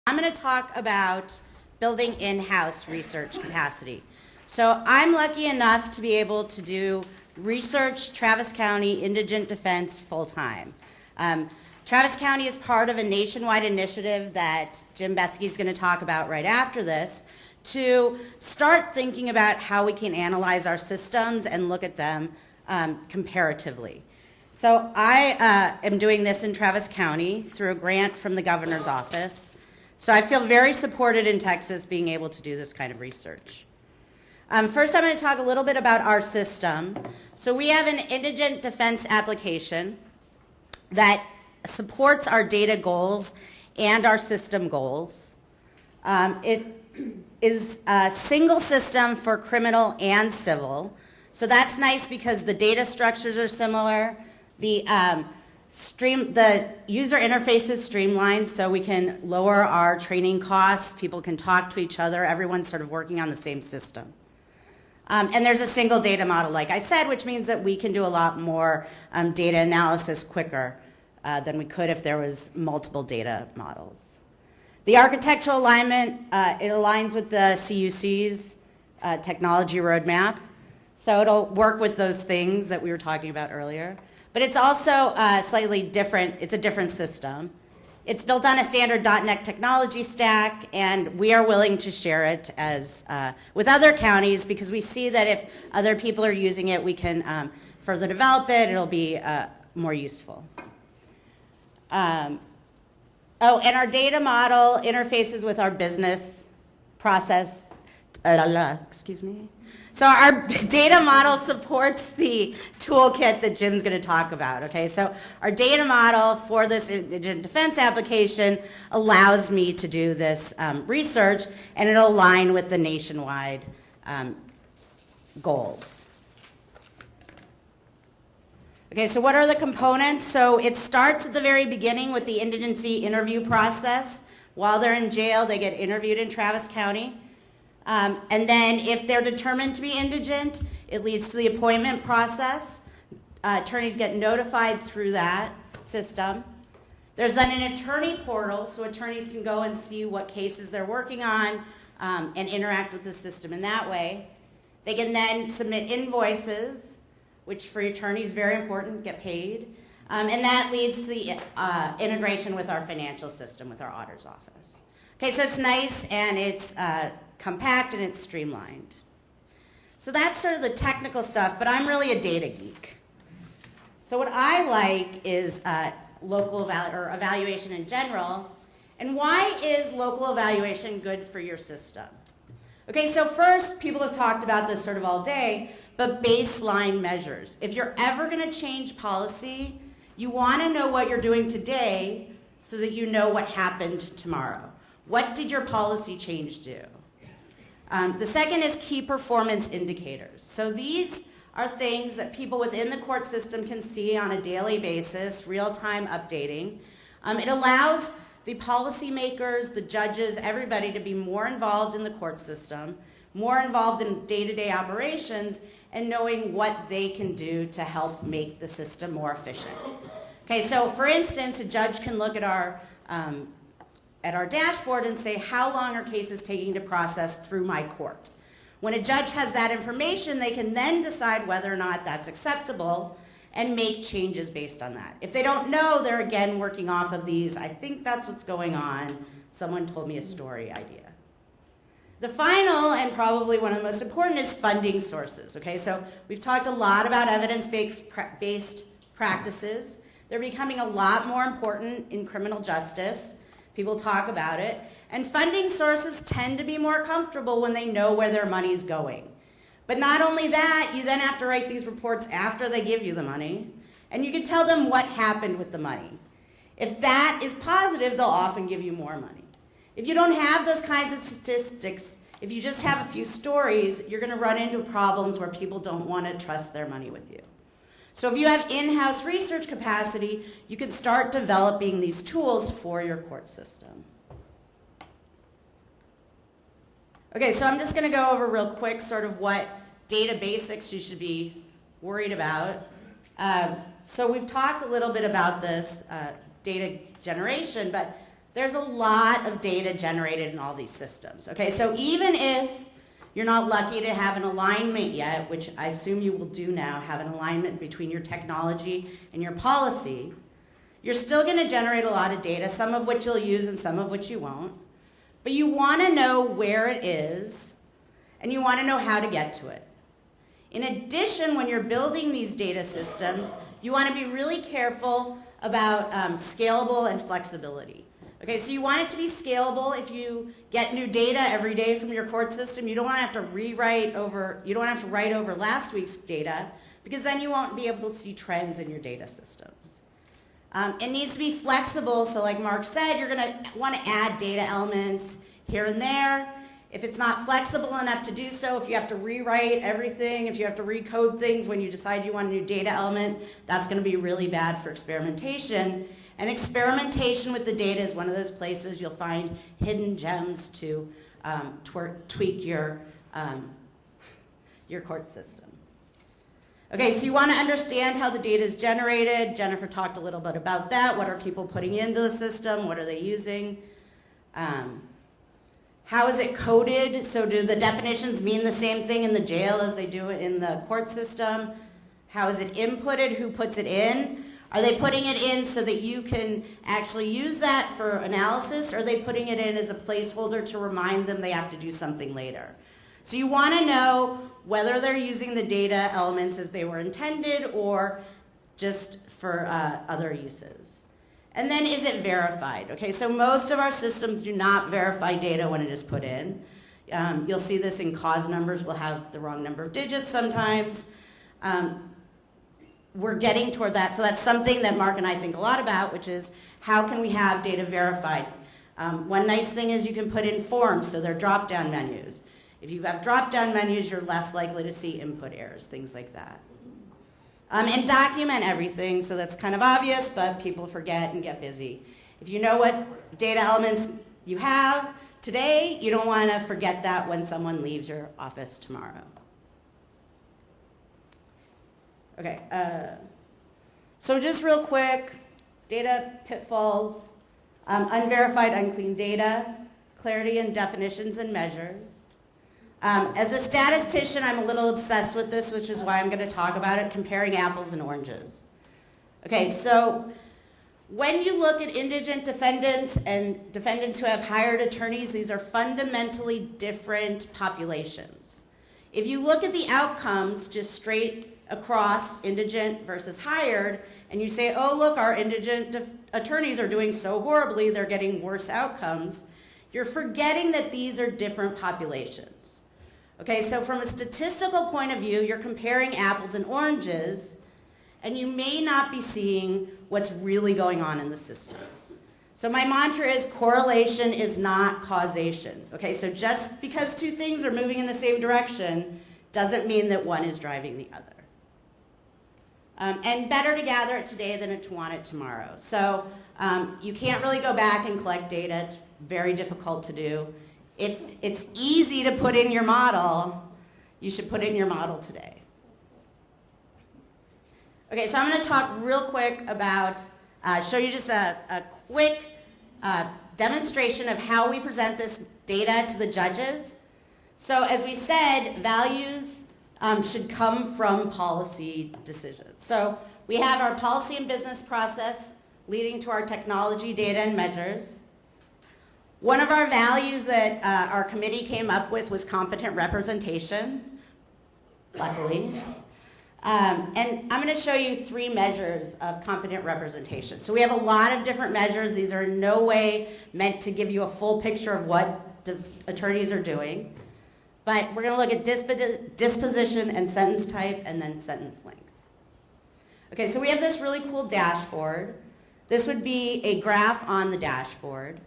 I'm going to talk about building in-house research capacity. So I'm lucky enough to be able to do research Travis County indigent defense full-time. Travis County is part of a nationwide initiative that Jim Bethke is going to talk about right after this to start thinking about how we can analyze our systems and look at them comparatively. So I am doing this in Travis County through a grant from the governor's office. So I feel very supported in Texas being able to do this kind of research. First, I'm going to talk a little bit about our system. So we have an indigent defense application that supports our data goals and our system goals. It is a single system for criminal and civil. So that's nice because the data structures are similar. The user interface is streamlined so we can lower our training costs. People can talk to each other. Everyone's sort of working on the same system. And there's a single data model, like I said, which means that we can do a lot more data analysis quicker than we could if there was multiple data models. The architectural alignment, it aligns with the CUC's technology roadmap. So it'll work with those things that we were talking about earlier. But it's also slightly different. It's a different system. It's built on a standard .NET technology stack, and we are willing to share it as with other counties because we see that if other people are using it, we can further develop it. It'll be more useful. And our data model interfaces with our business process. Excuse me. So our data model supports the toolkit that Jim's going to talk about, okay? So our data model for this indigent defense application allows me to do this research, and it'll align with the nationwide goals. Okay, so what are the components? So it starts at the very beginning with the indigency interview process. While they're in jail, they get interviewed in Travis County. And then if they're determined to be indigent, it leads to the appointment process. Attorneys get notified through that system. There's then an attorney portal, so attorneys can go and see what cases they're working on and interact with the system in that way. They can then submit invoices, which for attorneys is very important, get paid. And that leads to the integration with our financial system, with our auditor's office. Okay, so it's nice and it's compact and it's streamlined. So that's sort of the technical stuff, but I'm really a data geek. So what I like is local evaluation in general. And why is local evaluation good for your system? Okay, so first, people have talked about this sort of all day, but baseline measures. If you're ever going to change policy, you want to know what you're doing today so that you know what happened tomorrow. What did your policy change do? The second is key performance indicators. So these are things that people within the court system can see on a daily basis, real-time updating. It allows the policymakers, the judges, everybody to be more involved in the court system, more involved in day-to-day operations, and knowing what they can do to help make the system more efficient. Okay, so for instance, a judge can look at our dashboard and say, how long are cases taking to process through my court? When a judge has that information, they can then decide whether or not that's acceptable and make changes based on that. If they don't know, they're again working off of these, I think that's what's going on, someone told me a story idea. The final, and probably one of the most important, is funding sources. Okay, so we've talked a lot about evidence-based practices. They're becoming a lot more important in criminal justice. People talk about it. And funding sources tend to be more comfortable when they know where their money's going. But not only that, you then have to write these reports after they give you the money, and you can tell them what happened with the money. If that is positive, they'll often give you more money. If you don't have those kinds of statistics, if you just have a few stories, you're going to run into problems where people don't want to trust their money with you. So if you have in-house research capacity, you can start developing these tools for your court system. Okay, so I'm just going to go over real quick sort of what data basics you should be worried about. So we've talked a little bit about this data generation, but there's a lot of data generated in all these systems. Okay, so even if you're not lucky to have an alignment yet, which I assume you will do now, have an alignment between your technology and your policy, you're still going to generate a lot of data, some of which you'll use and some of which you won't. But you want to know where it is, and you want to know how to get to it. In addition, when you're building these data systems, you want to be really careful about scalable and flexibility. Okay, so you want it to be scalable. If you get new data every day from your court system, you don't want to have to write over last week's data, because then you won't be able to see trends in your data systems. It needs to be flexible, so like Mark said, you're going to want to add data elements here and there. If it's not flexible enough to do so, if you have to rewrite everything, if you have to recode things when you decide you want a new data element, that's going to be really bad for experimentation. And experimentation with the data is one of those places you'll find hidden gems to tweak your court system. Okay, so you want to understand how the data is generated. Jennifer talked a little bit about that. What are people putting into the system? What are they using? How is it coded? So do the definitions mean the same thing in the jail as they do in the court system? How is it inputted? Who puts it in? Are they putting it in so that you can actually use that for analysis, or are they putting it in as a placeholder to remind them they have to do something later? So you want to know whether they're using the data elements as they were intended or just for other uses. And then is it verified? Okay, so most of our systems do not verify data when it is put in. You'll see this in cause numbers. We'll have the wrong number of digits sometimes. We're getting toward that, so that's something that Mark and I think a lot about, which is how can we have data verified? One nice thing is you can put in forms, so they're drop-down menus. If you have drop-down menus, you're less likely to see input errors, things like that. And document everything, so that's kind of obvious, but people forget and get busy. If you know what data elements you have today, you don't want to forget that when someone leaves your office tomorrow. Okay, so just real quick, data pitfalls, unverified, unclean data, clarity in definitions and measures. As a statistician, I'm a little obsessed with this, which is why I'm going to talk about it, comparing apples and oranges. Okay, so when you look at indigent defendants and defendants who have hired attorneys, these are fundamentally different populations. If you look at the outcomes just straight across indigent versus hired, and you say, oh, look, our indigent attorneys are doing so horribly, they're getting worse outcomes, you're forgetting that these are different populations. Okay, so from a statistical point of view, you're comparing apples and oranges, and you may not be seeing what's really going on in the system. So my mantra is correlation is not causation. Okay, so just because two things are moving in the same direction doesn't mean that one is driving the other. And better to gather it today than to want it tomorrow. So you can't really go back and collect data. It's very difficult to do. If it's easy to put in your model, you should put in your model today. Okay, so I'm going to talk real quick about, show you just a quick demonstration of how we present this data to the judges. So as we said, values should come from policy decisions. So we have our policy and business process leading to our technology, data, and measures. One of our values that our committee came up with was competent representation, luckily. And I'm going to show you 3 measures of competent representation. So we have a lot of different measures. These are in no way meant to give you a full picture of what attorneys are doing. But we're going to look at disposition and sentence type and then sentence length. Okay, so we have this really cool dashboard. This would be a graph on the dashboard.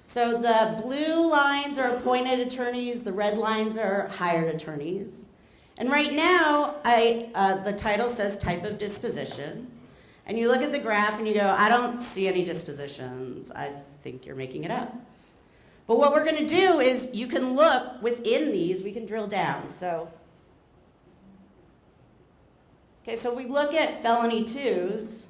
So the blue lines are appointed attorneys, the red lines are hired attorneys. And right now, the title says type of disposition. And you look at the graph and you go, I don't see any dispositions. I think you're making it up. But what we're going to do is you can look within these, we can drill down. So, okay, so we look at felony 2s.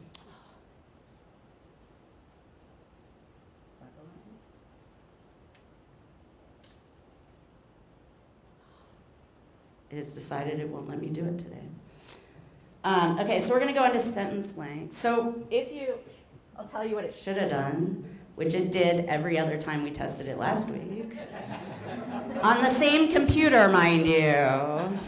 it has decided it won't let me do it today. Okay, so we're going to go into sentence length. So I'll tell you what it should have done, which it did every other time we tested it last week. On the same computer, mind you.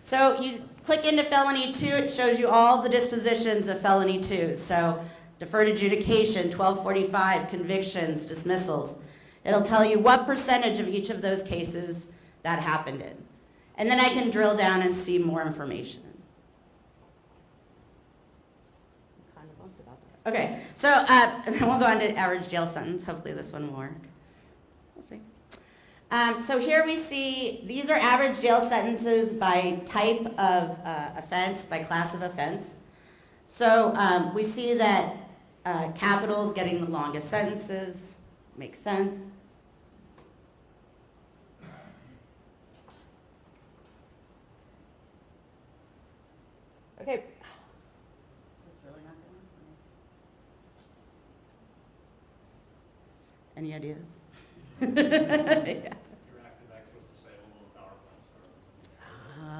So you click into felony 2, it shows you all the dispositions of felony 2. So deferred adjudication, 1245, convictions, dismissals. It'll tell you what percentage of each of those cases that happened in. And then I can drill down and see more information. Okay, so then we'll go on to average jail sentence. Hopefully this one will work. We'll see. So here we see, these are average jail sentences by type of offense, by class of offense. So we see that capital's getting the longest sentences. Makes sense. Okay. Any ideas? Yeah. Interactive X was to say a little PowerPoint start.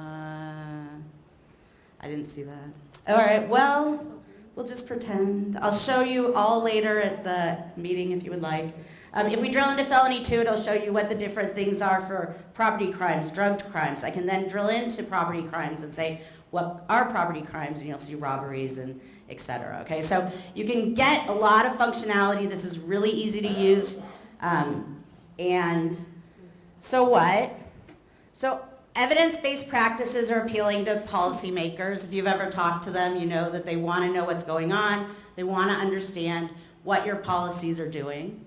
I didn't see that. All right, well, we'll just pretend. I'll show you all later at the meeting if you would like. If we drill into felony 2, it'll show you what the different things are for property crimes, drug crimes. I can then drill into property crimes and say, what are property crimes? And you'll see robberies and et cetera. Okay, so you can get a lot of functionality. This is really easy to use. And so what? So evidence-based practices are appealing to policymakers. If you've ever talked to them, you know that they want to know what's going on. They want to understand what your policies are doing.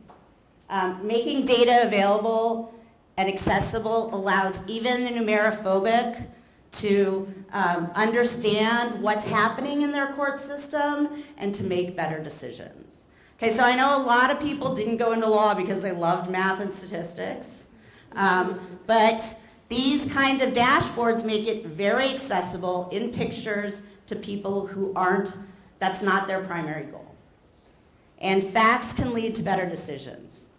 Making data available and accessible allows even the numerophobic to understand what's happening in their court system and to make better decisions. Okay, so I know a lot of people didn't go into law because they loved math and statistics, but these kind of dashboards make it very accessible in pictures to people who that's not their primary goal. And facts can lead to better decisions.